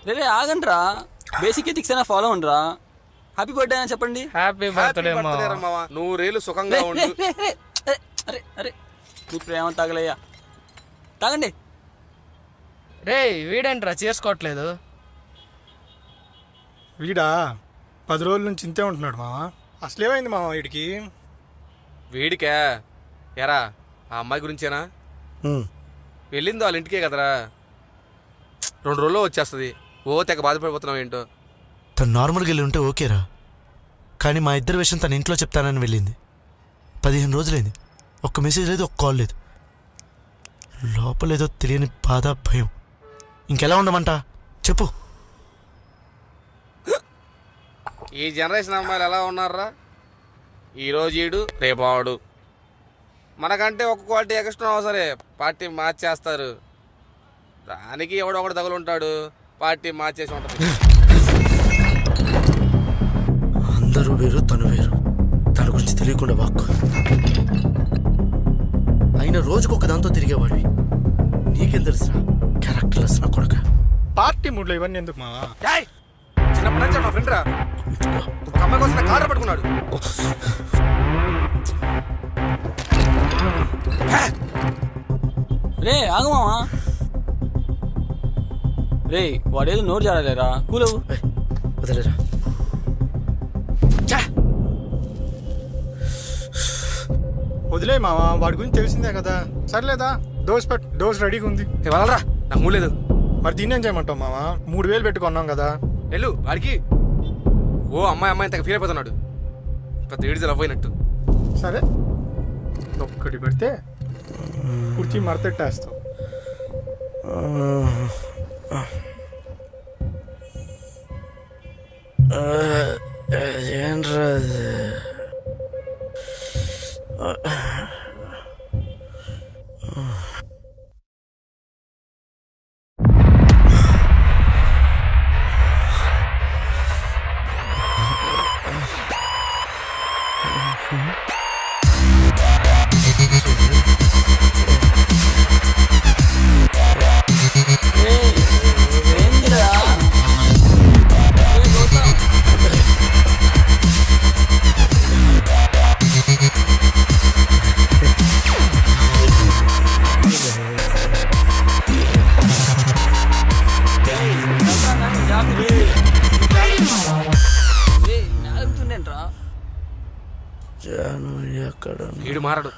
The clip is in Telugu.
రే ఆగండ్రా, బేసిక్ ఎథిక్స్ అయినా ఫాలో ఉండరా. హ్యాపీ బర్త్డే అని చెప్పండి. హ్యాపీ బర్త్డే మావా. నువ్వు రేలు సుఖంగా ఉండు. అరే అరే మీ ప్రేమ తాగలయ్యా, తాగండి. రే వీడేంట్రా చేసుకోవట్లేదు? వీడా 10 రోజుల నుంచి ఇంతే ఉంటున్నాడు మావా. అసలేమైంది మావా వీడికి? వేడికా ఎరా ఆ అమ్మాయి గురించేనా? వెళ్ళిందో వాళ్ళ ఇంటికే కదరా, 2 రోజుల్లో వచ్చేస్తుంది. తెగ బాధపడిపోతున్నావు ఏంటో. తను నార్మల్గా వెళ్ళి ఉంటే ఓకేరా, కానీ మా ఇద్దరి విషయం తన ఇంట్లో చెప్తానని వెళ్ళింది. 15 రోజులైంది, ఒక్క మెసేజ్ లేదు, ఒక్క కాల్ లేదు. లోపలేదో తెలియని బాధ, భయం. ఇంకెలా ఉండమంట చెప్పు. ఈ జనరేషన్ అమ్మాయిలు ఎలా ఉన్నారా? ఈరోజు ఈడు రేపు ఆడు. మనకంటే ఒక క్వాలిటీ ఎక్స్ట్రా సరే పార్టీ మార్చేస్తారు. దానికి ఎవడొకడు తగులుంటాడు, పార్టీ మార్చేసి ఉంటుంది. అందరూ వేరు, తను వేరు. తన గురించి తెలియకుండా వాక్కు. అయినా రోజుకు ఒక దాంతో తిరిగేవాడివి, నీకేం తెలుసురా? క్యారెక్టర్లెస్ నా కొడుక. పార్టీ మూడ్లో ఇవన్నీ ఎందుకు మావా? చిన్నప్పటి నుంచి మా ఫ్రెండ్ రా, ఒక అమ్మాయి కోసం కార్ పట్టుకున్నాడు. రే ఆగమావా, రే వాడేదో నోరు జాడలేరా, కూలవు. వదిలేరా. వదిలే మావా, వాడి గురించి తెలిసిందే కదా. సర్లేదా, డోస్ రెడీగా ఉంది. వాళ్ళరా నాకు మూలేదు. మరి దీన్ని ఏం చేయమంటావు మావా? 3000 పెట్టుకున్నాం కదా. వెళ్ళు వాడికి. అమ్మాయి తెగ ఫీల్ అయిపోతున్నాడు, పెద్ద ఏడిది లవ్ అయినట్టు. సరే ఒక్కటి పెడితే కుర్చీ మరతెట్టేస్తావు. ఏంట్రా జాను ఎక్కడ వీడు మారడు.